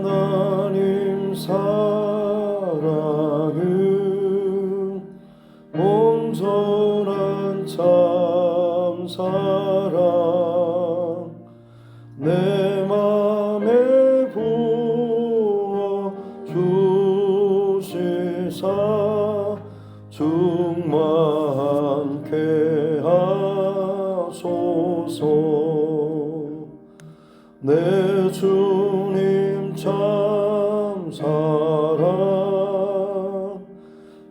하나님 사랑은 온전한 참사랑 내 맘에 부어 주시사 충만케 하소서. 내 주님 참사랑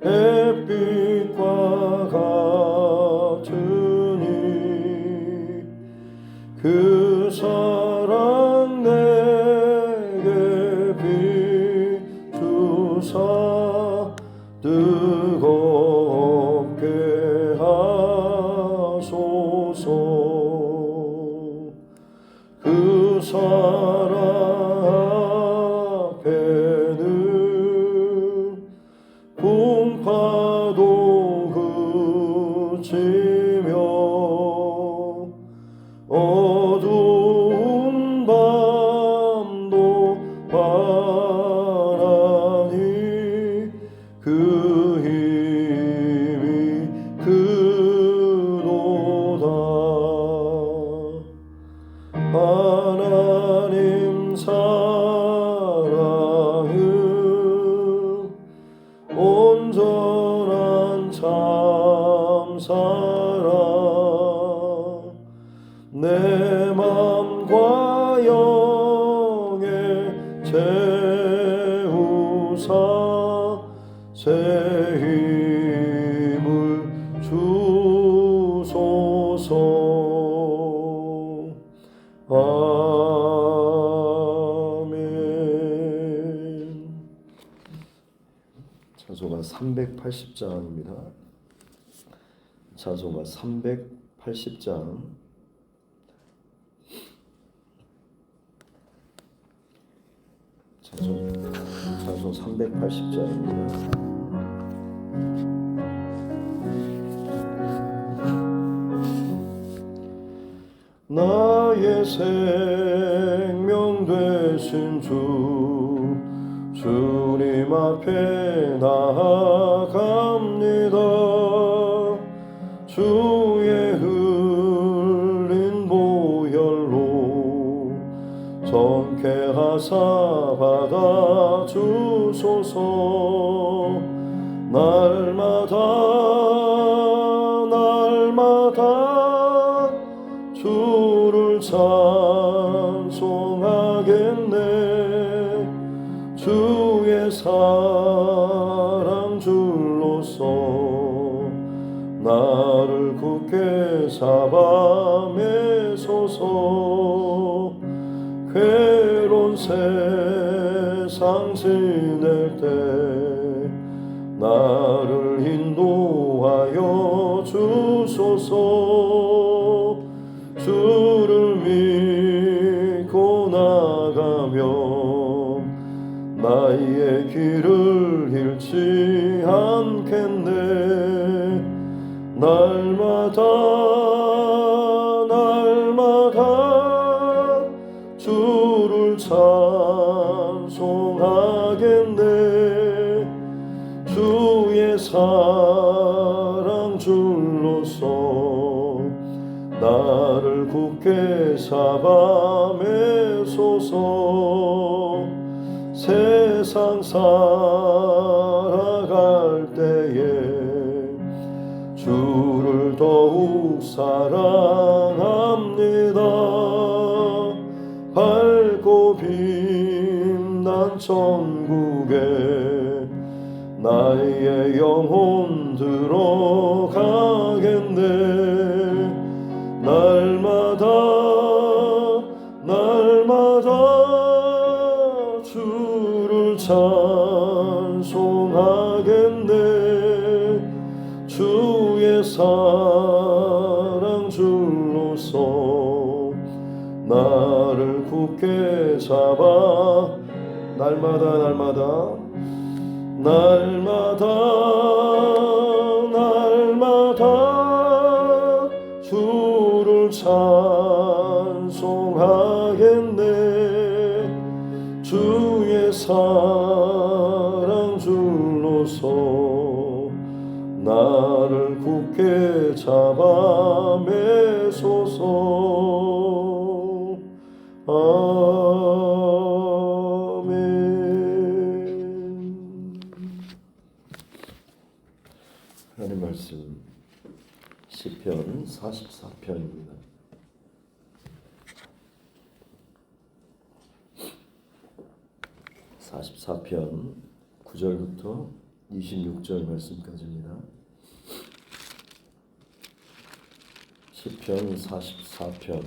햇빛과 같으니 그 사랑 내게 비추사 뜨겁게 하소서. 그 사랑 앞에는 풍파도 그치며 어두운 밤도 바라니 그 힘이 크도다. 하나님 사랑은 온전한 참사랑 내 맘과 영에 채우사 새 힘을 주소서. 아멘. 찬송가 380장입니다. 찬송가 380장. 찬송 380장입니다. 나의 생명 되신 주님 앞에 나아갑니다. 주의 흘린 보혈로 정케하사 받아주소서. 날마다 주를 찬송하겠네. 주의 사랑 줄로서 나를 굳게 잡아매소서. 괴로운 세상 지낼 때 나를 인도하여 주소서. 주를 믿고 나가면 나의 길을 잃지 않겠네. 날마다 주를 찬송하겠네. 주의 사랑 줄로서 나를 굳게 잡아매소서. 세상 살아갈 때에 주를 더욱 사랑합니다. 밝고 빛난 천국에 나의 영혼 들어가겠네. 날마다 주를 찬송하겠네. 주의 사랑 줄로서 나를 굳게 잡아 날마다 날마다 날마다 주를 찬송하겠네. 주의 사랑 줄로서 나를 굳게 잡아 매소서. 아멘. 하나님 말씀 시편 44편입니다. 44편 9절부터 26절 말씀까지입니다. 시편 44편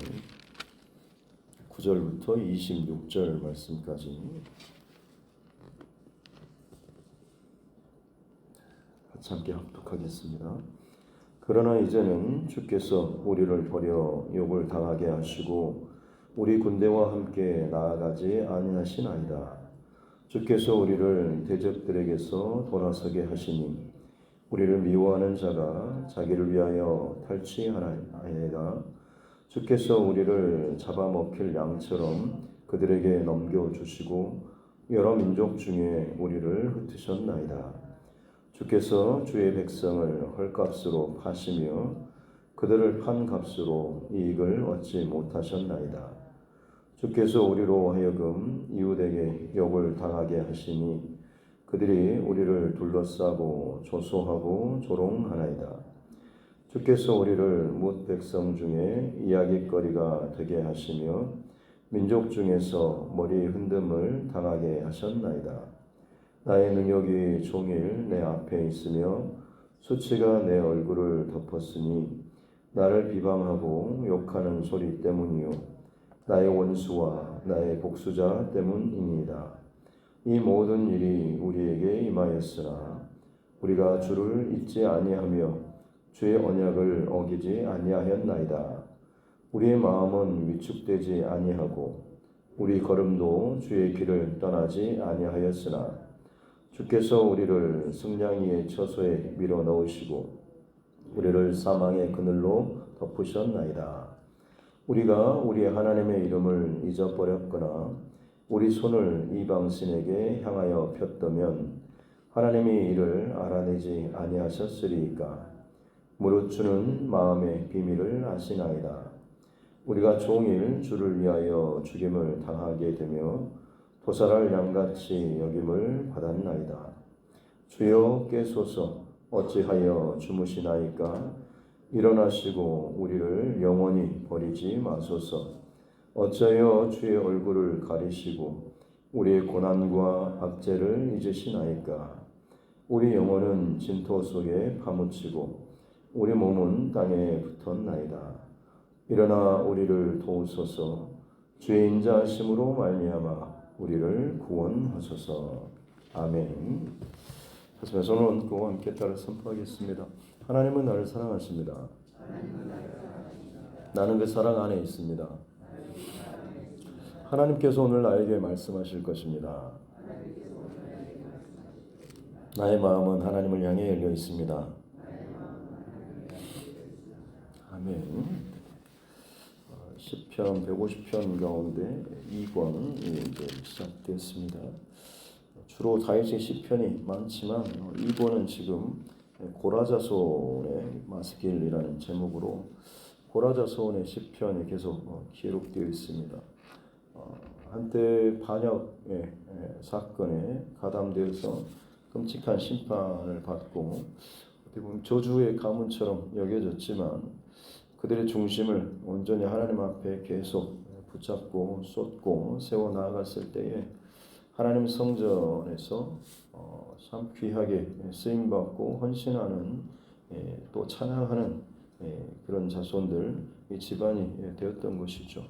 9절부터 26절 말씀까지 같이 함께 합독하겠습니다. 그러나 이제는 주께서 우리를 버려 욕을 당하게 하시고 우리 군대와 함께 나아가지 아니하시나이다. 주께서 우리를 대적들에게서 돌아서게 하시니 우리를 미워하는 자가 자기를 위하여 탈취하나이다. 주께서 우리를 잡아먹힐 양처럼 그들에게 넘겨주시고 여러 민족 중에 우리를 흩으셨나이다. 주께서 주의 백성을 헐값으로 파시며 그들을 판 값으로 이익을 얻지 못하셨나이다. 주께서 우리로 하여금 이웃에게 욕을 당하게 하시니 그들이 우리를 둘러싸고 조소하고 조롱하나이다. 주께서 우리를 뭇 백성 중에 이야깃거리가 되게 하시며 민족 중에서 머리 흔듦을 당하게 하셨나이다. 나의 능력이 종일 내 앞에 있으며 수치가 내 얼굴을 덮었으니 나를 비방하고 욕하는 소리 때문이요 나의 원수와 나의 복수자 때문이니이다. 이 모든 일이 우리에게 임하였으나 우리가 주를 잊지 아니하며 주의 언약을 어기지 아니하였나이다. 우리의 마음은 위축되지 아니하고 우리 걸음도 주의 길을 떠나지 아니하였으나 주께서 우리를 승냥이의 처소에 밀어 넣으시고 우리를 사망의 그늘로 덮으셨나이다. 우리가 우리 하나님의 이름을 잊어버렸거나 우리 손을 이방신에게 향하여 폈다면 하나님이 이를 알아내지 아니하셨으리이까. 무릇 주는 마음의 비밀을 아시나이다. 우리가 종일 주를 위하여 죽임을 당하게 되며 도살할 양같이 여김을 받았나이다. 주여 깨소서. 어찌하여 주무시나이까. 일어나시고 우리를 영원히 버리지 마소서. 어찌하여 주의 얼굴을 가리시고 우리의 고난과 악재를 잊으시나이까. 우리 영혼은 진토 속에 파묻히고 우리 몸은 땅에 붙었나이다. 일어나 우리를 도우소서. 주의 인자하심으로 말미암아 우리를 구원하소서. 아멘. 하시면 손을 얹고 함께 따라 선포하겠습니다. 하나님은 나를 사랑하십니다. 나는 그 사랑 안에 있습니다. 하나님께서 오늘 나에게 말씀하실 것입니다. 나의 마음은 하나님을 향해 열려 있습니다. 아멘. 시편 150편 가운데 2권이 이제 시작됐습니다. 주로 다윗의 시편이 많지만 2권은 지금 고라자손의 마스길이라는 제목으로 고라자손의 시편이 계속 기록되어 있습니다. 한때 반역의 사건에 가담되어서 끔찍한 심판을 받고 어떻게 보면 저주의 가문처럼 여겨졌지만 그들의 중심을 온전히 하나님 앞에 계속 붙잡고 쏟고 세워 나아갔을 때에 하나님 성전에서 참 귀하게 쓰임받고 헌신하는 또 찬양하는 그런 자손들 이 집안이 되었던 것이죠.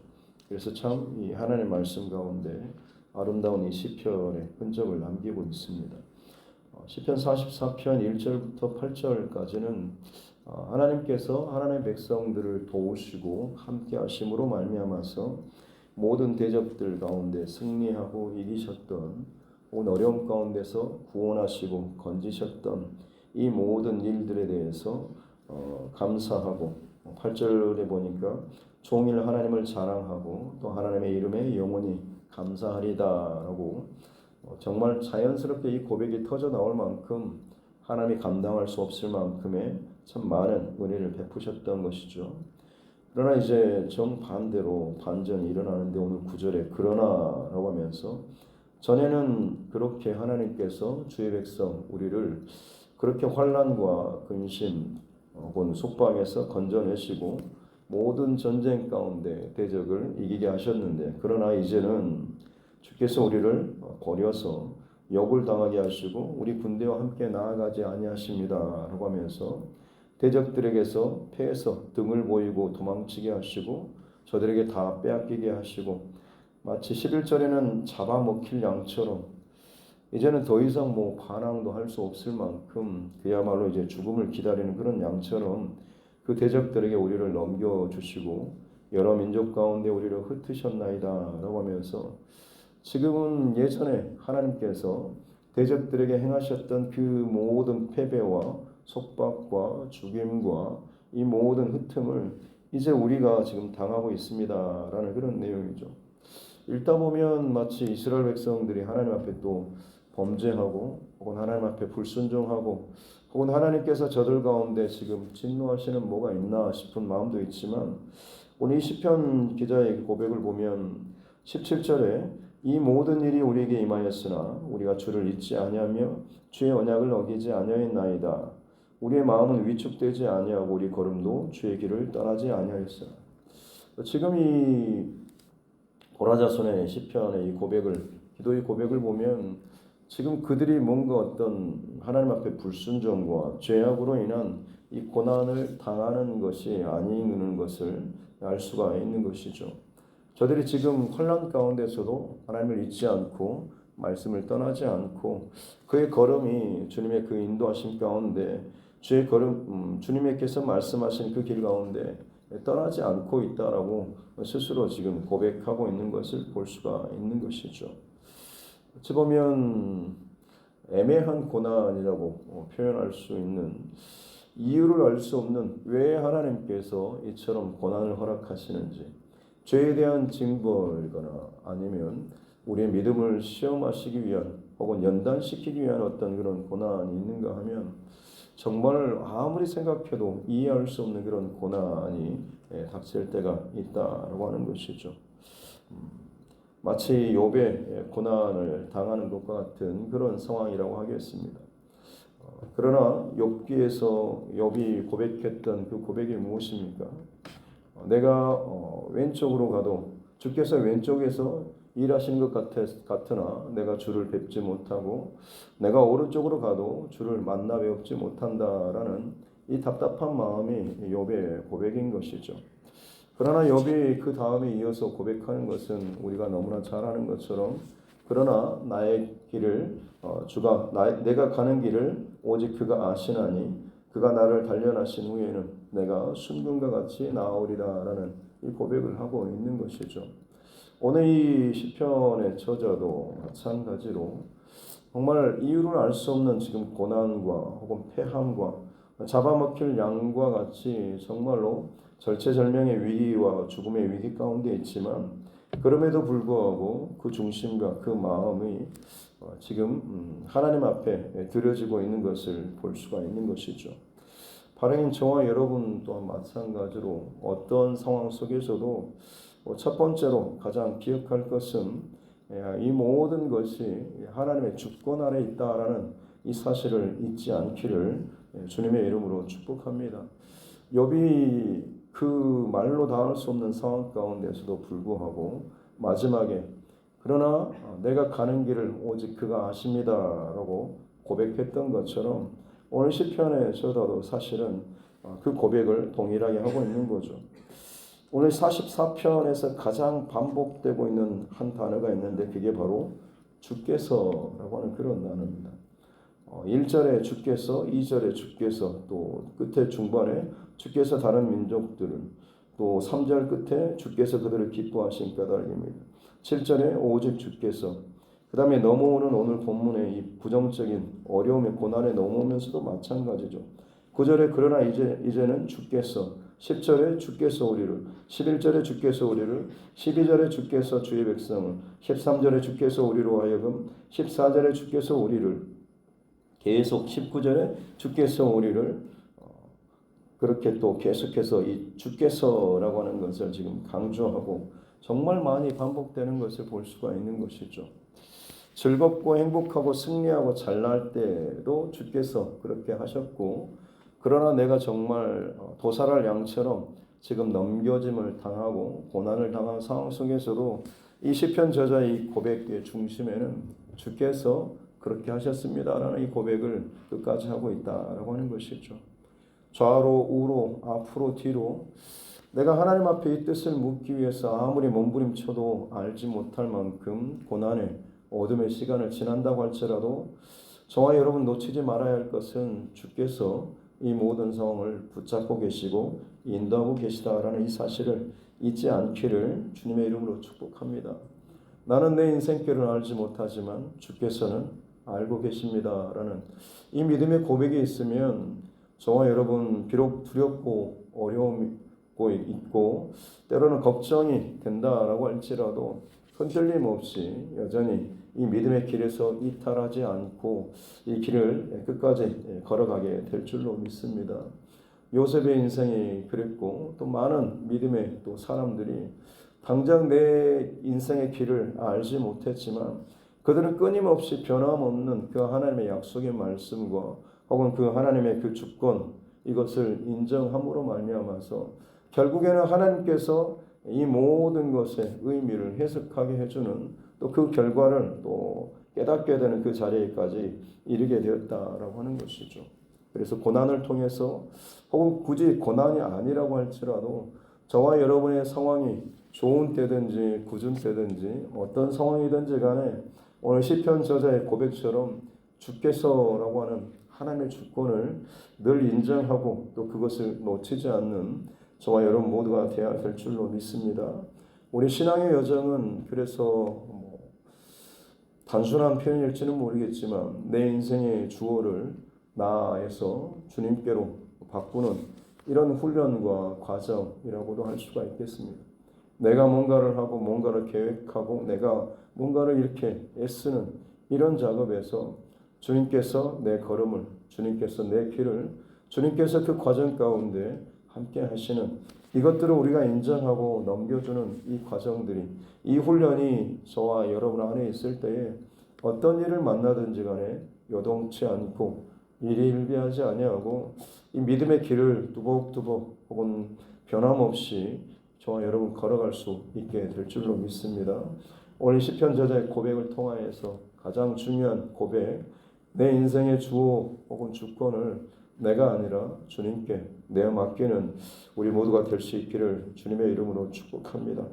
그래서 참 이 하나님의 말씀 가운데 아름다운 이 시편의 흔적을 남기고 있습니다. 시편 44편 1절부터 8절까지는 하나님께서 하나님의 백성들을 도우시고 함께 하심으로 말미암아서 모든 대적들 가운데 승리하고 이기셨던 혹은 어려움 가운데서 구원하시고 건지셨던 이 모든 일들에 대해서 감사하고 8절에 보니까 종일 하나님을 자랑하고 또 하나님의 이름에 영원히 감사하리다라고 정말 자연스럽게 이 고백이 터져 나올 만큼 하나님이 감당할 수 없을 만큼의 참 많은 은혜를 베푸셨던 것이죠. 그러나 이제 정반대로 반전이 일어나는데 오늘 9절에 그러나라고 하면서 전에는 그렇게 하나님께서 주의 백성 우리를 그렇게 환난과 근심 혹은 속박에서 건져내시고 모든 전쟁 가운데 대적을 이기게 하셨는데 그러나 이제는 주께서 우리를 버려서 역을 당하게 하시고 우리 군대와 함께 나아가지 아니하십니다라고 하면서 대적들에게서 패해서 등을 보이고 도망치게 하시고 저들에게 다 빼앗기게 하시고 마치 11절에는 잡아먹힐 양처럼 이제는 더 이상 반항도 할 수 없을 만큼 그야말로 이제 죽음을 기다리는 그런 양처럼 그 대적들에게 우리를 넘겨주시고 여러 민족 가운데 우리를 흩으셨나이다라고 하면서 지금은 예전에 하나님께서 대적들에게 행하셨던 그 모든 패배와 속박과 죽임과 이 모든 흩음을 이제 우리가 지금 당하고 있습니다라는 그런 내용이죠. 읽다 보면 마치 이스라엘 백성들이 하나님 앞에 또 범죄하고 혹은 하나님 앞에 불순종하고 혹은 하나님께서 저들 가운데 지금 진노하시는 뭐가 있나 싶은 마음도 있지만 오늘 이 시편 기자의 고백을 보면 17절에 이 모든 일이 우리에게 임하였으나 우리가 주를 잊지 아니하며 주의 언약을 어기지 아니하였나이다. 우리의 마음은 위축되지 아니하고 우리 걸음도 주의 길을 떠나지 아니하였으나. 지금 이 고라자손의 시편의 이 고백을 기도의 고백을 보면 지금 그들이 뭔가 어떤 하나님 앞에 불순종과 죄악으로 인한 이 고난을 당하는 것이 아니는 것을 알 수가 있는 것이죠. 저들이 지금 환난 가운데서도 하나님을 잊지 않고 말씀을 떠나지 않고 그의 걸음이 주님의 그 인도하심 가운데 주의 걸음 주님께서 말씀하신 그 길 가운데 떠나지 않고 있다라고 스스로 지금 고백하고 있는 것을 볼 수가 있는 것이죠. 어찌 보면 애매한 고난이라고 표현할 수 있는 이유를 알 수 없는 왜 하나님께서 이처럼 고난을 허락하시는지 죄에 대한 징벌이거나 아니면 우리의 믿음을 시험하시기 위한 혹은 연단시키기 위한 어떤 그런 고난이 있는가 하면 정말 아무리 생각해도 이해할 수 없는 그런 고난이 닥칠 때가 있다라고 하는 것이죠. 마치 욥의 고난을 당하는 것과 같은 그런 상황이라고 하겠습니다. 그러나 욥기에서 욥이 고백했던 그 고백이 무엇입니까? 내가 왼쪽으로 가도 주께서 왼쪽에서 일하시는 것 같으나 내가 주를 뵙지 못하고 내가 오른쪽으로 가도 주를 만나 뵙지 못한다라는 이 답답한 마음이 욥의 고백인 것이죠. 그러나 욥이 그 다음에 이어서 고백하는 것은 우리가 너무나 잘 아는 것처럼 그러나 나의 길을 내가 가는 길을 오직 그가 아시나니 그가 나를 단련하신 후에는 내가 순금과 같이 나아오리라라는 이 고백을 하고 있는 것이죠. 오늘 이 시편의 저자도 마찬가지로 정말 이유를 알 수 없는 지금 고난과 혹은 패함과 잡아먹힐 양과 같이 정말로 절체절명의 위기와 죽음의 위기 가운데 있지만 그럼에도 불구하고 그 중심과 그 마음이 지금 하나님 앞에 드려지고 있는 것을 볼 수가 있는 것이죠. 바라인 저와 여러분 또한 마찬가지로 어떤 상황 속에서도 첫 번째로 가장 기억할 것은 이 모든 것이 하나님의 주권 아래 있다라는 이 사실을 잊지 않기를 주님의 이름으로 축복합니다. 욥이 그 말로 닿을 수 없는 상황 가운데서도 불구하고 마지막에 그러나 내가 가는 길을 오직 그가 아십니다라고 고백했던 것처럼 오늘 시편의 저자도 사실은 그 고백을 동일하게 하고 있는 거죠. 오늘 44편에서 가장 반복되고 있는 한 단어가 있는데 그게 바로 주께서라고 하는 그런 단어입니다. 1절에 주께서, 2절에 주께서, 또 끝에 중반에 주께서 다른 민족들을, 또 3절 끝에 주께서 그들을 기뻐하신 까닭입니다. 7절에 오직 주께서, 그 다음에 넘어오는 오늘 본문의 이 부정적인 어려움의 고난에 넘어오면서도 마찬가지죠. 9절에 그러나 이제는 주께서 10절에 주께서 우리를 11절에 주께서 우리를 12절에 주께서 주의 백성을 13절에 주께서 우리로 하여금 14절에 주께서 우리를 계속 19절에 주께서 우리를 그렇게 또 계속해서 이 주께서라고 하는 것을 지금 강조하고 정말 많이 반복되는 것을 볼 수가 있는 것이죠. 즐겁고 행복하고 승리하고 잘날 때도 주께서 그렇게 하셨고 그러나 내가 정말 도살할 양처럼 지금 넘겨짐을 당하고 고난을 당한 상황 속에서도 이 시편 저자의 고백의 중심에는 주께서 그렇게 하셨습니다라는 이 고백을 끝까지 하고 있다라고 하는 것이죠. 좌로 우로 앞으로 뒤로 내가 하나님 앞에 이 뜻을 묻기 위해서 아무리 몸부림쳐도 알지 못할 만큼 고난의 어둠의 시간을 지난다고 할지라도 저와 여러분 놓치지 말아야 할 것은 주께서 이 모든 상황을 붙잡고 계시고 인도하고 계시다라는 이 사실을 잊지 않기를 주님의 이름으로 축복합니다. 나는 내 인생길을 알지 못하지만 주께서는 알고 계십니다라는 이 믿음의 고백이 있으면 저와 여러분 비록 두렵고 어려움이 있고 때로는 걱정이 된다라고 할지라도 흔들림 없이 여전히 이 믿음의 길에서 이탈하지 않고 이 길을 끝까지 걸어가게 될 줄로 믿습니다. 요셉의 인생이 그랬고 또 많은 믿음의 또 사람들이 당장 내 인생의 길을 알지 못했지만 그들은 끊임없이 변함없는 그 하나님의 약속의 말씀과 혹은 그 하나님의 그 주권 이것을 인정함으로 말미암아서 결국에는 하나님께서 이 모든 것의 의미를 해석하게 해주는 또 그 결과를 또 깨닫게 되는 그 자리에까지 이르게 되었다라고 하는 것이죠. 그래서 고난을 통해서 혹은 굳이 고난이 아니라고 할지라도 저와 여러분의 상황이 좋은 때든지 굳은 때든지 어떤 상황이든지 간에 오늘 시편 저자의 고백처럼 주께서라고 하는 하나님의 주권을 늘 인정하고 또 그것을 놓치지 않는 저와 여러분 모두가 되어야 될 줄로 믿습니다. 우리 신앙의 여정은 그래서 단순한 표현일지는 모르겠지만 내 인생의 주어를 나에서 주님께로 바꾸는 이런 훈련과 과정이라고도 할 수가 있겠습니다. 내가 뭔가를 하고 뭔가를 계획하고 내가 뭔가를 이렇게 애쓰는 이런 작업에서 주님께서 내 걸음을, 주님께서 내 길을, 주님께서 그 과정 가운데 함께 하시는 이것들을 우리가 인정하고 넘겨주는 이 과정들이 이 훈련이 저와 여러분 안에 있을 때에 어떤 일을 만나든지 간에 요동치 않고 일희일비하지 아니하고 이 믿음의 길을 두벅두벅 혹은 변함없이 저와 여러분 걸어갈 수 있게 될 줄로 믿습니다. 오늘 시편 저자의 고백을 통하여서 가장 중요한 고백, 내 인생의 주어 혹은 주권을 내가 아니라 주님께 내어 맡기는 우리 모두가 될 수 있기를 주님의 이름으로 축복합니다.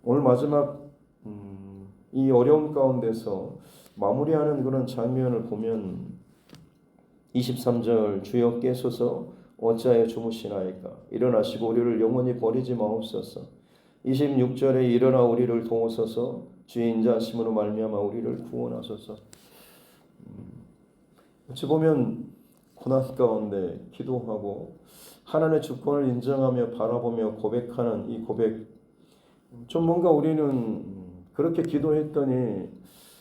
오늘 마지막 이 어려움 가운데서 마무리하는 그런 장면을 보면 23절 주여 깨소서 어찌하여 주무시나이까 일어나시고 우리를 영원히 버리지 마옵소서. 26절에 일어나 우리를 도우소서 주의 인자하심으로 말미암아 우리를 구원하소서. 어찌 보면 고난 가운데 기도하고 하나님의 주권을 인정하며 바라보며 고백하는 이 고백 좀 뭔가 우리는 그렇게 기도했더니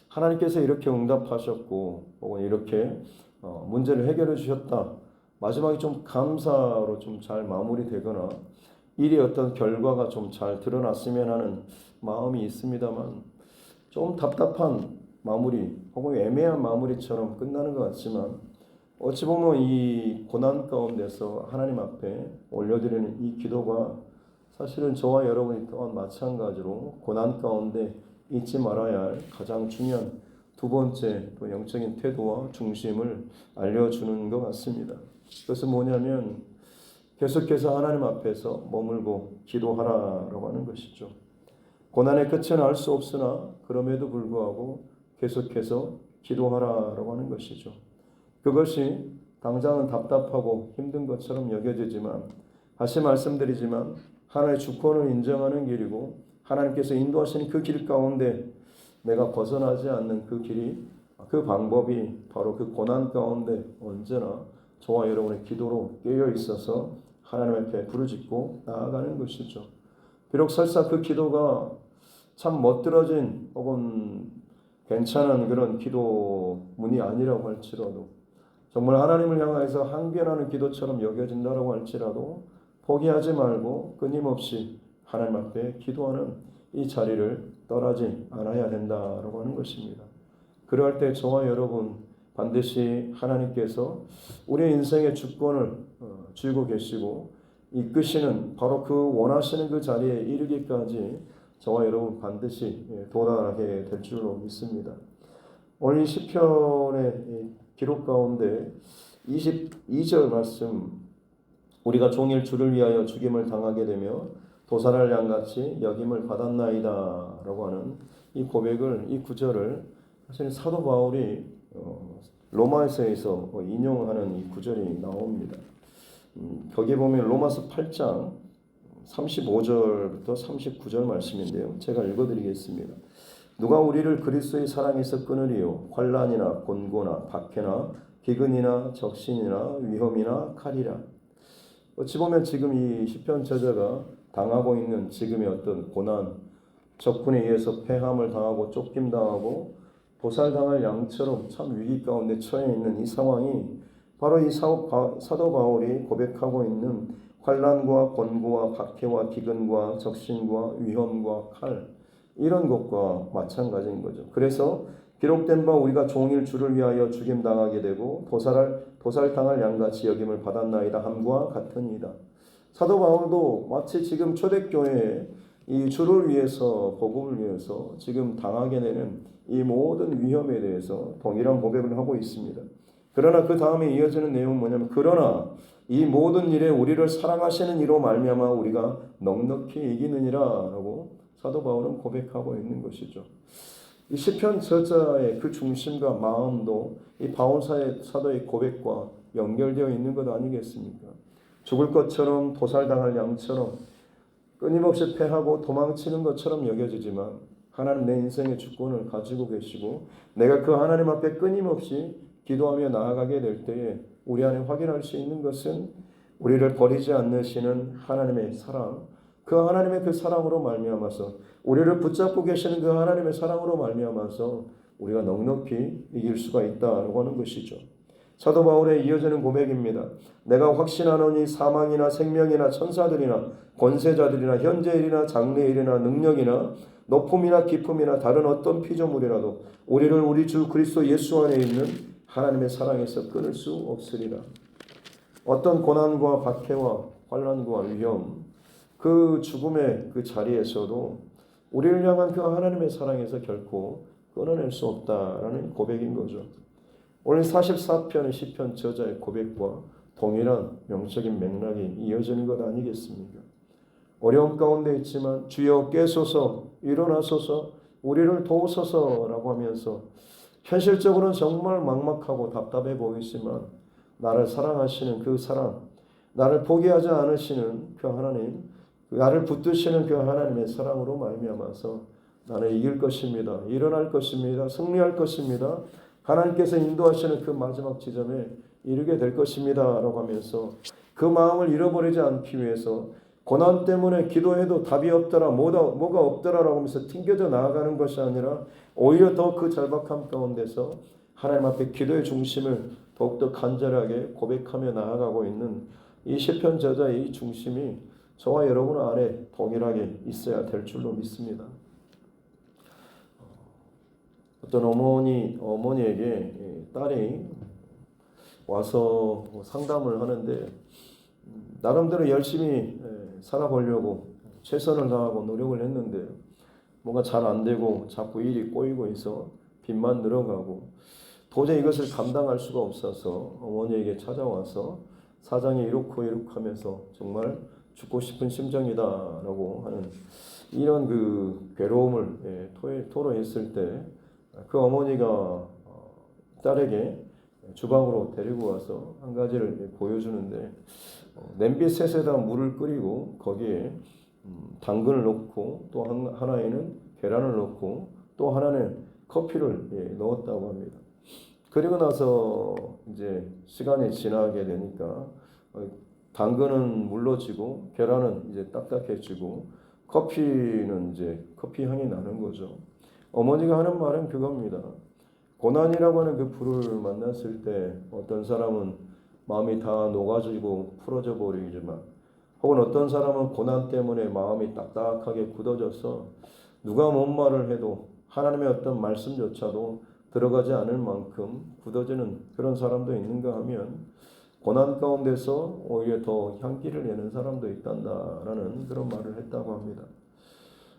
하나님께서 이렇게 응답하셨고 혹은 이렇게 문제를 해결해 주셨다. 마지막에 좀 감사로 좀 잘 마무리되거나 일이 어떤 결과가 좀 잘 드러났으면 하는 마음이 있습니다만 좀 답답한 마무리 혹은 애매한 마무리처럼 끝나는 것 같지만 어찌 보면 이 고난 가운데서 하나님 앞에 올려드리는 이 기도가 사실은 저와 여러분이 또한 마찬가지로 고난 가운데 잊지 말아야 할 가장 중요한 두 번째 또 영적인 태도와 중심을 알려주는 것 같습니다. 그것은 뭐냐면 계속해서 하나님 앞에서 머물고 기도하라라고 하는 것이죠. 고난의 끝은 알 수 없으나 그럼에도 불구하고 계속해서 기도하라라고 하는 것이죠. 그것이 당장은 답답하고 힘든 것처럼 여겨지지만 다시 말씀드리지만 하나님의 주권을 인정하는 길이고 하나님께서 인도하시는 그 길 가운데 내가 벗어나지 않는 그 길이, 그 방법이 바로 그 고난 가운데 언제나 저와 여러분의 기도로 깨어 있어서 하나님 앞에 부르짖고 나아가는 것이죠. 비록 설사 그 기도가 참 멋들어진 혹은 괜찮은 그런 기도문이 아니라고 할지라도, 정말 하나님을 향해서 항변하는 기도처럼 여겨진다고 할지라도 포기하지 말고 끊임없이 하나님 앞에 기도하는 이 자리를 떠나지 않아야 된다라고 하는 것입니다. 그러할 때 저와 여러분 반드시 하나님께서 우리의 인생의 주권을 쥐고 계시고 이끄시는 바로 그 원하시는 그 자리에 이르기까지 저와 여러분 반드시 도달하게 될 줄로 믿습니다. 오늘 이 시편의 기록 가운데 22절 말씀, 우리가 종일 주를 위하여 죽임을 당하게 되며 도살할 양같이 여김을 받았나이다 라고 하는 이 고백을, 이 구절을 사실 사도 바울이 로마서에서 인용하는 이 구절이 나옵니다. 거기에 보면 로마서 8장 35절부터 39절 말씀인데요. 제가 읽어드리겠습니다. 누가 우리를 그리스도의 사랑에서 끊으리요? 환난이나 곤고나 박해나 기근이나 적신이나 위험이나 칼이라. 어찌 보면 지금 이 시편 저자가 당하고 있는 지금의 어떤 고난, 적군에 의해서 패함을 당하고 쫓김당하고 도살당할 양처럼 참 위기 가운데 처해 있는 이 상황이 바로 이 사도 바울이 고백하고 있는 환난과 곤고와 박해와 기근과 적신과 위험과 칼, 이런 것과 마찬가지인 거죠. 그래서 기록된 바 우리가 종일 주를 위하여 죽임당하게 되고 도살당할 양같이 여김을 받았나이다 함과 같으니이다. 사도 바울도 마치 지금 초대교회에 이 주를 위해서, 복음을 위해서 지금 당하게 되는 이 모든 위험에 대해서 동일한 고백을 하고 있습니다. 그러나 그 다음에 이어지는 내용은 뭐냐면, 그러나 이 모든 일에 우리를 사랑하시는 이로 말미암아 우리가 넉넉히 이기느니라 라고 사도 바울은 고백하고 있는 것이죠. 이 시편 저자의 그 중심과 마음도 이 바울 사도의 고백과 연결되어 있는 것 아니겠습니까? 죽을 것처럼 도살당할 양처럼 끊임없이 패하고 도망치는 것처럼 여겨지지만 하나님 내 인생의 주권을 가지고 계시고 내가 그 하나님 앞에 끊임없이 기도하며 나아가게 될 때에 우리 안에 확인할 수 있는 것은 우리를 버리지 않으시는 하나님의 사랑, 그 하나님의 그 사랑으로 말미암아서 우리를 붙잡고 계시는 그 하나님의 사랑으로 말미암아서 우리가 넉넉히 이길 수가 있다라고 하는 것이죠. 사도 바울의 이어지는 고백입니다. 내가 확신하노니 사망이나 생명이나 천사들이나 권세자들이나 현재일이나 장래일이나 능력이나 높음이나 깊음이나 다른 어떤 피조물이라도 우리를 우리 주 그리스도 예수 안에 있는 하나님의 사랑에서 끊을 수 없으리라. 어떤 고난과 박해와 환난과 위험, 그 죽음의 그 자리에서도 우리를 향한 그 하나님의 사랑에서 결코 끊어낼 수 없다라는 고백인 거죠. 오늘 44편의 시편 저자의 고백과 동일한 영적인 맥락이 이어지는 것 아니겠습니까? 어려움 가운데 있지만 주여 깨소서, 일어나소서, 우리를 도우소서라고 하면서 현실적으로는 정말 막막하고 답답해 보이지만 나를 사랑하시는 그 사랑, 나를 포기하지 않으시는 그 하나님, 나를 붙드시는 그 하나님의 사랑으로 말미암아서 나는 이길 것입니다. 일어날 것입니다. 승리할 것입니다. 하나님께서 인도하시는 그 마지막 지점에 이르게 될 것입니다 라고 하면서 그 마음을 잃어버리지 않기 위해서 고난 때문에 기도해도 답이 없더라, 뭐가 없더라 라고 하면서 튕겨져 나아가는 것이 아니라 오히려 더 그 절박함 가운데서 하나님 앞에 기도의 중심을 더욱더 간절하게 고백하며 나아가고 있는 이 시편 저자의 이 중심이 저와 여러분 안에 동일하게 있어야 될 줄로 믿습니다. 어떤 어머니에게 딸이 와서 상담을 하는데 나름대로 열심히 살아보려고 최선을 다하고 노력을 했는데 뭔가 잘 안 되고 자꾸 일이 꼬이고 있어 빚만 늘어가고 도저히 이것을 감당할 수가 없어서 어머니에게 찾아와서 사정이 이렇고 하면서 정말 죽고 싶은 심정이다라고 하는 이런 그 괴로움을 토로했을 때 그 어머니가 딸에게 주방으로 데리고 와서 한 가지를 보여주는데 냄비셋에다 물을 끓이고 거기에 당근을 넣고 또 하나에는 계란을 넣고 또 하나는 커피를 넣었다고 합니다. 그리고 나서 이제 시간이 지나게 되니까 당근은 물러지고 계란은 이제 딱딱해지고 커피는 이제 커피 향이 나는 거죠. 어머니가 하는 말은 그겁니다. 고난이라고 하는 그 불을 만났을 때 어떤 사람은 마음이 다 녹아지고 풀어져 버리지만, 혹은 어떤 사람은 고난 때문에 마음이 딱딱하게 굳어져서 누가 뭔 말을 해도 하나님의 어떤 말씀조차도 들어가지 않을 만큼 굳어지는 그런 사람도 있는가 하면, 고난 가운데서 오히려 더 향기를 내는 사람도 있단다라는 그런 말을 했다고 합니다.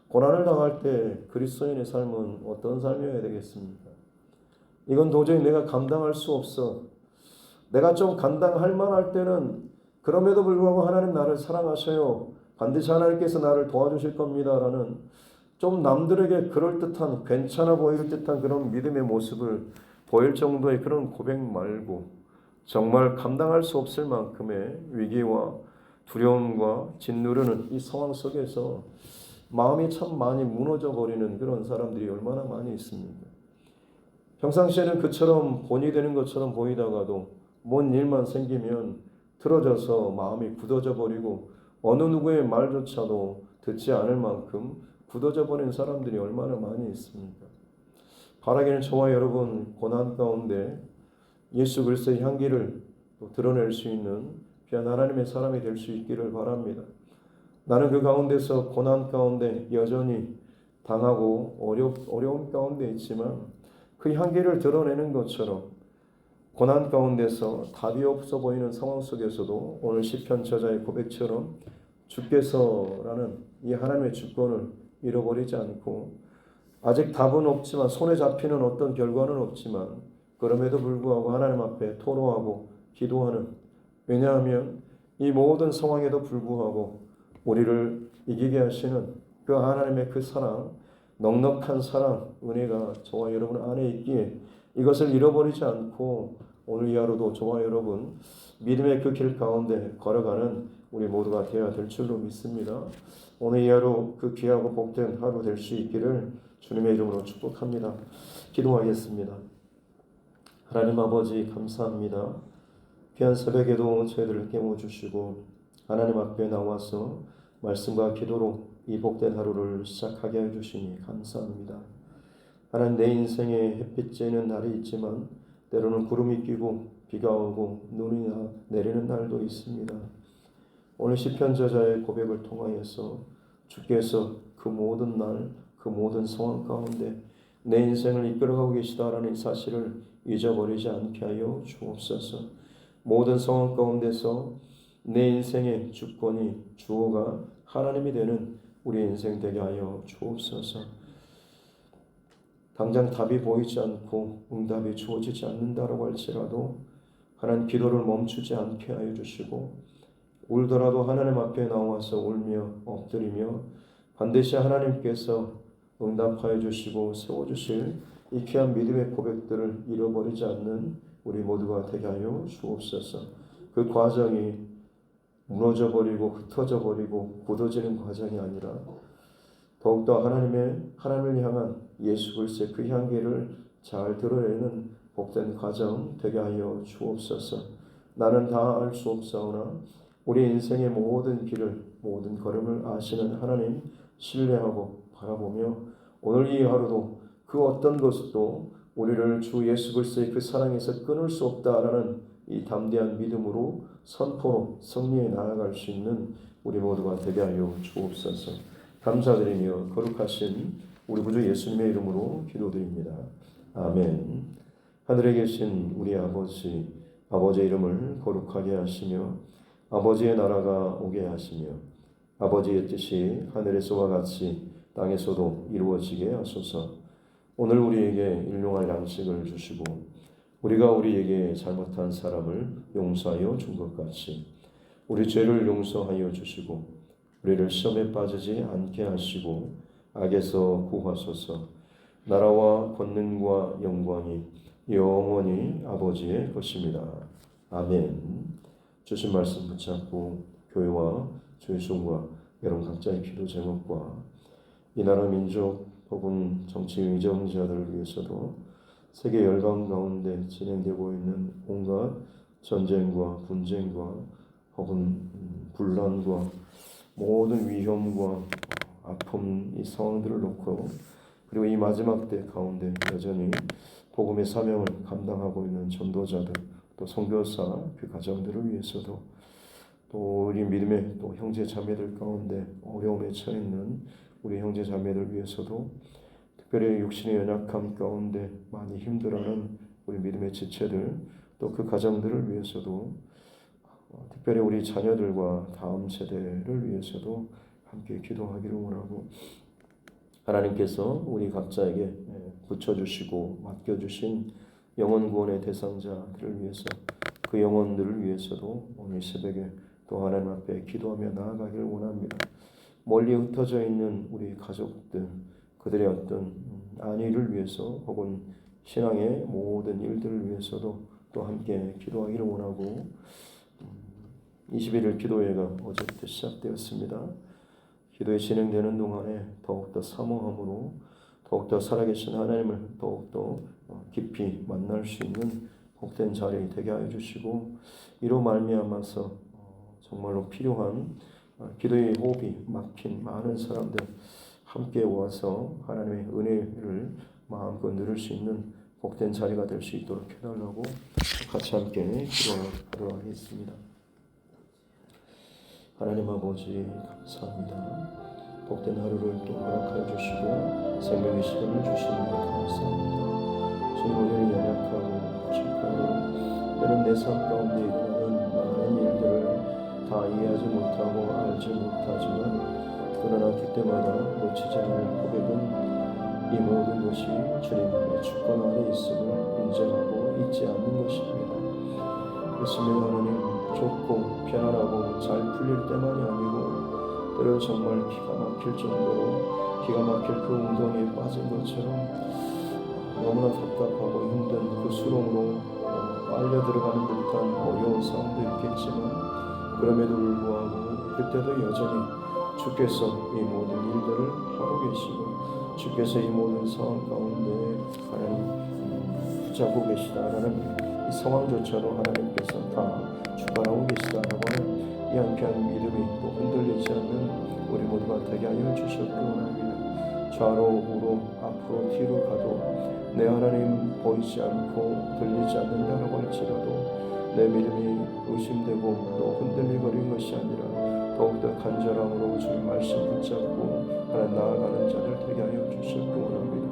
고난을 당할 때 그리스도인의 삶은 어떤 삶이어야 되겠습니까? 이건 도저히 내가 감당할 수 없어. 내가 좀 감당할 만할 때는 그럼에도 불구하고 하나님 나를 사랑하셔요. 반드시 하나님께서 나를 도와주실 겁니다라는 좀 남들에게 그럴듯한, 괜찮아 보일 듯한 그런 믿음의 모습을 보일 정도의 그런 고백 말고, 정말 감당할 수 없을 만큼의 위기와 두려움과 짓누르는 이 상황 속에서 마음이 참 많이 무너져 버리는 그런 사람들이 얼마나 많이 있습니까? 평상시에는 그처럼 본이 되는 것처럼 보이다가도 뭔 일만 생기면 틀어져서 마음이 굳어져 버리고 어느 누구의 말조차도 듣지 않을 만큼 굳어져 버린 사람들이 얼마나 많이 있습니까? 바라기는 저와 여러분 고난 가운데 예수 그리스도의 향기를 드러낼 수 있는 귀한 하나님의 사람이 될 수 있기를 바랍니다. 나는 그 가운데서 고난 가운데 여전히 당하고 어려움 가운데 있지만 그 향기를 드러내는 것처럼 고난 가운데서 답이 없어 보이는 상황 속에서도 오늘 시편 저자의 고백처럼 주께서라는 이 하나님의 주권을 잃어버리지 않고, 아직 답은 없지만 손에 잡히는 어떤 결과는 없지만 그럼에도 불구하고 하나님 앞에 토로하고 기도하는, 왜냐하면 이 모든 상황에도 불구하고 우리를 이기게 하시는 그 하나님의 그 사랑, 넉넉한 사랑, 은혜가 저와 여러분 안에 있기에 이것을 잃어버리지 않고 오늘 이 하루도 저와 여러분 믿음의 그 길 가운데 걸어가는 우리 모두가 되어야 될 줄로 믿습니다. 오늘 이 하루 그 귀하고 복된 하루 될 수 있기를 주님의 이름으로 축복합니다. 기도하겠습니다. 하나님 아버지 감사합니다. 귀한 새벽에도 저희들을 깨워주시고 하나님 앞에 나와서 말씀과 기도로 이 복된 하루를 시작하게 해주시니 감사합니다. 하나님, 내 인생에 햇빛 쬐는 날이 있지만 때로는 구름이 끼고 비가 오고 눈이 내리는 날도 있습니다. 오늘 시편 저자의 고백을 통하여서 주께서 그 모든 날, 그 모든 상황 가운데 내 인생을 이끌어가고 계시다라는 사실을 잊어버리지 않게 하여 주옵소서. 모든 상황 가운데서 내 인생의 주권이, 주어가 하나님이 되는 우리 인생 되게 하여 주옵소서. 당장 답이 보이지 않고 응답이 주어지지 않는다라고 할지라도 하나님 기도를 멈추지 않게 하여 주시고, 울더라도 하나님 앞에 나와서 울며 엎드리며 반드시 하나님께서 응답하여 주시고 세워주실 이 귀한 믿음의 고백들을 잃어버리지 않는 우리 모두가 되게 하여 주옵소서. 그 과정이 무너져 버리고 흩어져 버리고 굳어지는 과정이 아니라 더욱더 하나님을 향한 예수 그리스도의 그 향기를 잘 드러내는 복된 과정 되게 하여 주옵소서. 나는 다 알 수 없사오나 우리 인생의 모든 길을, 모든 걸음을 아시는 하나님 신뢰하고 바라보며 오늘 이 하루도 그 어떤 것도 우리를 주 예수 그리스도의 그 사랑에서 끊을 수 없다라는 이 담대한 믿음으로 선포로 승리해 나아갈 수 있는 우리 모두가 되게 하여 주옵소서. 감사드리며 거룩하신 우리 구주 예수님의 이름으로 기도드립니다. 아멘. 하늘에 계신 우리 아버지, 아버지의 이름을 거룩하게 하시며 아버지의 나라가 오게 하시며 아버지의 뜻이 하늘에서와 같이 땅에서도 이루어지게 하소서. 오늘 우리에게 일용할 양식을 주시고 우리가 우리에게 잘못한 사람을 용서하여 준 것 같이 우리 죄를 용서하여 주시고 우리를 시험에 빠지지 않게 하시고 악에서 구하소서. 나라와 권능과 영광이 영원히 아버지의 것입니다. 아멘. 주신 말씀 붙잡고 교회와 주의 종과 여러분 각자의 기도 제목과 이 나라 민족 혹은 정치 위정자들을 위해서도 세계 열강 가운데 진행되고 있는 온갖 전쟁과 분쟁과 혹은 분란과 모든 위험과 아픔 이 상황들을 놓고 그리고 이 마지막 때 가운데 여전히 복음의 사명을 감당하고 있는 전도자들 또 선교사 그 가정들을 위해서도 또 우리 믿음의 또 형제 자매들 가운데 어려움에 처해 있는 우리 형제 자매들 위해서도 특별히 육신의 연약함 가운데 많이 힘들어하는 우리 믿음의 지체들 또 그 가정들을 위해서도 특별히 우리 자녀들과 다음 세대를 위해서도 함께 기도하기를 원하고 하나님께서 우리 각자에게 붙여주시고 맡겨주신 영혼 구원의 대상자들을 위해서 그 영혼들을 위해서도 오늘 새벽에 또 하나님 앞에 기도하며 나아가기를 원합니다. 멀리 흩어져 있는 우리 가족들 그들의 어떤 안위를 위해서 혹은 신앙의 모든 일들을 위해서도 또 함께 기도하기를 원하고 21일 기도회가 어제부터 시작되었습니다. 기도회 진행되는 동안에 더욱더 사모함으로 더욱더 살아계신 하나님을 더욱더 깊이 만날 수 있는 복된 자리 되게 하여 주시고 이로 말미암아서 정말로 필요한 기도의 호흡이 막힌 많은 사람들 함께 와서 하나님의 은혜를 마음껏 누릴 수 있는 복된 자리가 될 수 있도록 해달라고 같이 함께 기도하도록 하겠습니다. 하나님 아버지 감사합니다. 복된 하루를 또 허락하여 주시고 생명의 시간을 주시는 것 감사합니다. 주님 우리는 연약하고 부족하고 때론 내 삶 가운데 일어나는 많은 일들을 다 이해하지 못하고 알지 못하지만 그러나 그때마다 놓치지 않을 고백은 이 모든 것이 주님의 주권 아래 있음을 인정하고 잊지 않는 것입니다. 그렇습니다. 하나님 좋고 편안하고 잘 풀릴 때만이 아니고 때로 정말 기가 막힐 정도로 기가 막힐 그 웅덩이에 빠진 것처럼 너무나 답답하고 힘든 그 수렁으로 빨려 들어가는 듯한 어려운 상황도 있겠지만 그럼에도 불구하고 그때도 여전히 주께서 이 모든 일들을 하고 계시고 주께서 이 모든 상황 가운데 하나님 붙잡고 계시다라는 이 상황조차도 하나님께서 다 주관하고 계시다라고 하는 이 한편 믿음이 또 흔들리지 않는 우리 모두가 되게 하여 주셨기 원합니다. 좌로 우로 앞으로 뒤로 가도 내 하나님 보이지 않고 들리지 않는다라고 할지라도 내 믿음이 의심되고 또 흔들리거리는 것이 아니라 더욱더 간절함으로 주님 말씀 붙잡고 하나님 나아가는 자들 되게 하여 주셨기 원합니다.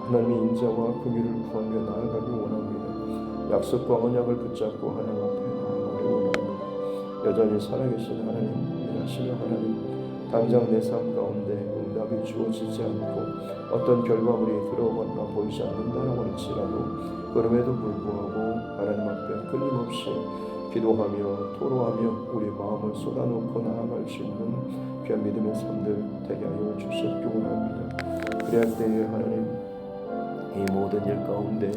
하나님의 인자와 긍휼을 구하며 나아가기 원합니다. 약속과 언약을 붙잡고 하나님 앞에 나아가기 원합니다. 여전히 살아계신 하나님, 일하시는 하나님, 당장 내 삶 가운데 응답이 주어지지 않고 어떤 결과물이 들어오거나 보이지 않는다고 할지라도 그럼에도 불구하고 하나님 앞에 끊임없이 기도하며 토로하며 우리 마음을 쏟아놓고 나아갈 수 있는 귀한 믿음의 삶들 되게 하여 주셨기 원합니다. 그래야 때에 하나님 이 모든 일 가운데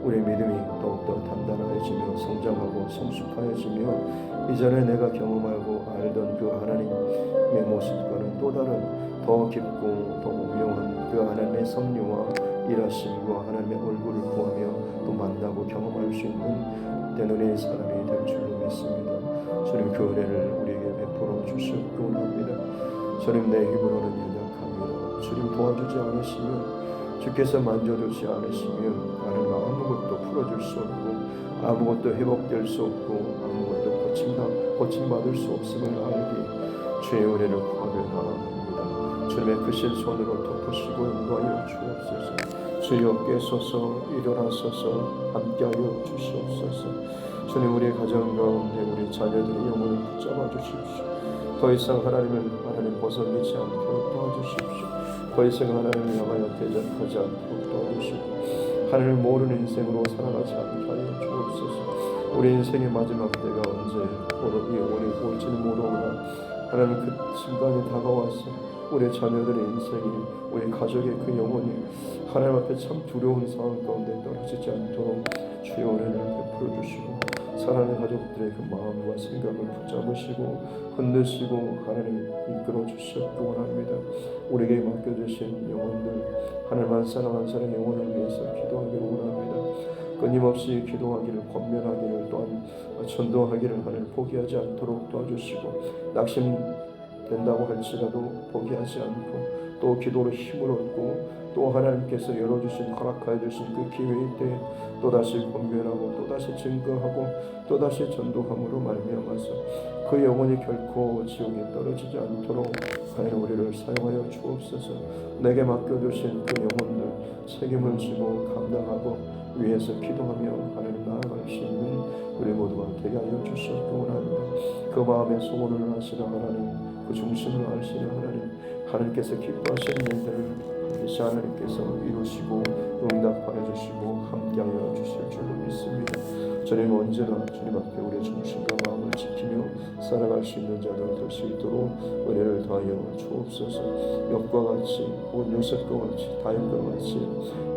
우리 믿음이 더욱더 단단해지며 성장하고 성숙하여지며 이전에 내가 경험하고 알던 그 하나님의 모습과는 또 다른 더 깊고 더 오묘한 그 하나님의 섭리와 일하심과 하나님의 얼굴을 보며 또 만나고 경험할 수 있는 대노리의 사람이 될 줄로 믿습니다. 주님 그 은혜를 우리에게 베풀어 주시기 원합니다. 주님 내 힘으로는 연약합니다. 주님 도와주지 않으시면 주께서 만져주지 않으시면 나는 아무것도 풀어줄 수 없고 아무것도 회복될 수 없고 아무것도 고침받을 수 없음을 알기 주의 은혜를 구하며 나아갑니다. 주님의 크신 손으로 덮으시고 인도하여 주옵소서. 주여 깨소서 일어나소서 함께하여 주시옵소서. 주님 우리 가정 가운데 우리 자녀들의 영혼을 붙잡아 주십시오. 더 이상 하나님 벗어나지 않도록 도와주십시오. 더 이상 하나님을 향하여 대적하지 않도록 도와주시고 하나님을 모르는 인생으로 살아가지 않게 하여 주옵소서. 우리 인생의 마지막 때가 언제 오늘이 올지는 모르오나 하나님 그 순간이 다가와서 우리 자녀들의 인생이 우리 가족의 그 영혼이 하나님 앞에 참 두려운 상황 가운데 떨어지지 않도록 주의 은혜를 베풀어 주시고 사랑하는 가족들의 그 마음과 생각을 붙잡으시고 흔드시고 하나님 이끌어 주시옵기 원합니다. 우리에게 맡겨주신 영혼들 하나님 한 사람 한 사람 영혼을 위해서 기도하기를 원합니다. 끊임없이 기도하기를 권면하기를 또한 전도하기를 하나님 포기하지 않도록 도와주시고 낙심된다고 할지라도 포기하지 않고 또 기도로 힘을 얻고 또 하나님께서 열어주신 허락하여 주신 그 기회일 때 또다시 권면하고 또다시 증거하고 또다시 전도함으로 말미암아서 그 영혼이 결코 지옥에 떨어지지 않도록 하나님 우리를 사용하여 주옵소서. 내게 맡겨주신 그 영혼들 책임을 지고 감당하고 위에서 기도하며 하나님 나아갈 수 있는 우리 모두가 되게 하여 주시옵기 원합니다. 그 마음의 소원을 아시는 하나님, 그 중심을 아시는 하나님, 하나님께서 기뻐하시는 일들을 반드시 하나님께서 이루시고 응답하여 주시고 함께하여 주실 줄로 믿습니다. 저희는 언제나 주님 앞에 우리의 중심과 마음을 지키며 살아갈 수 있는 자들 될 수 있도록 은혜를 더하여 주옵소서. 욥과 같이 혹은 요셉과 같이 다윗과 같이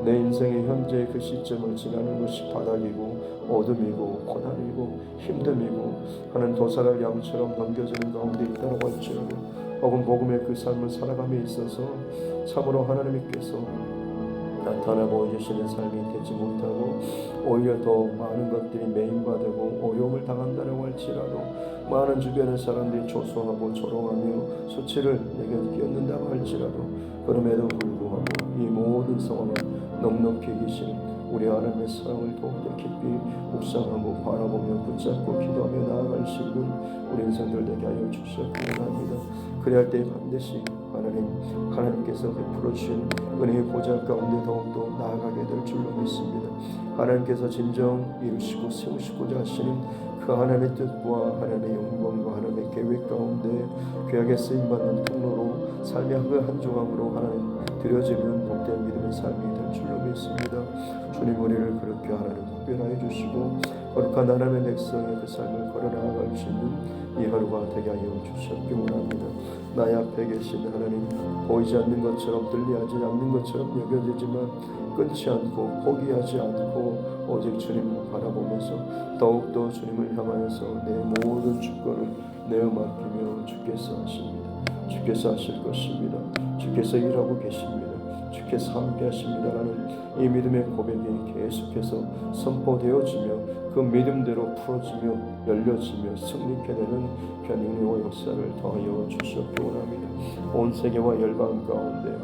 내 인생의 현재의 그 시점을 지나는 것이 바닥이고 어둠이고 고난이고 힘듦이고 하는 도사를 양처럼 넘겨지는 가운데 있다고 할지라도 혹은 복음의 그 삶을 살아감에 있어서 참으로 하나님께서 나타나 보여주시는 삶이 되지 못하고 오히려 더 많은 것들이 메인화되고 오염을 당한다고 할지라도 많은 주변의 사람들이 조소하고 조롱하며 수치를 내게 끼얹는다고 할지라도 그럼에도 불구하고 이 모든 상황을 넉넉히 계신 우리 하나님의 사랑을 더욱더 깊이 묵상하고 바라보며 붙잡고 기도하며 나아갈 수 있는 우리 인생들 되게 하여 주시옵기 원합니다. 그래야 때 반드시 하나님께서 베풀어 주신 은혜의 보좌 가운데 더욱더 나아가게 될 줄로 믿습니다. 하나님께서 진정 이루시고 세우시고자 하시는 그 하나님의 뜻과 하나님의 영광과 하나님의 계획 가운데 귀하게 쓰임받는 통로로 삶의 한 조각으로 하나님 드려지는 복된 믿음의 삶이 될 줄로 믿습니다. 주님 우리를 그렇게 하나님 특별하여 주시고 거룩한 하나님의 백성의 그 삶을 걸어나갈 수 있는 이 하루가 되게 하여 주시옵기 원합니다. 나의 앞에 계신 하나님 보이지 않는 것처럼 들리지 않는 것처럼 여겨지지만 끊지 않고 포기하지 않고 오직 주님을 바라보면서 더욱더 주님을 향하여서 내 모든 주권을 내어 맡기며 주께서 하십니다. 주께서 하실 것입니다. 주께서 일하고 계십니다. 주께서 함께 하십니다라는 이 믿음의 고백이 계속해서 선포되어지며 그 믿음대로 풀어지며 열려지며 승리케 되는 견인의 역사를 더하여 주시옵기 원합니다. 온 세계와 열방 가운데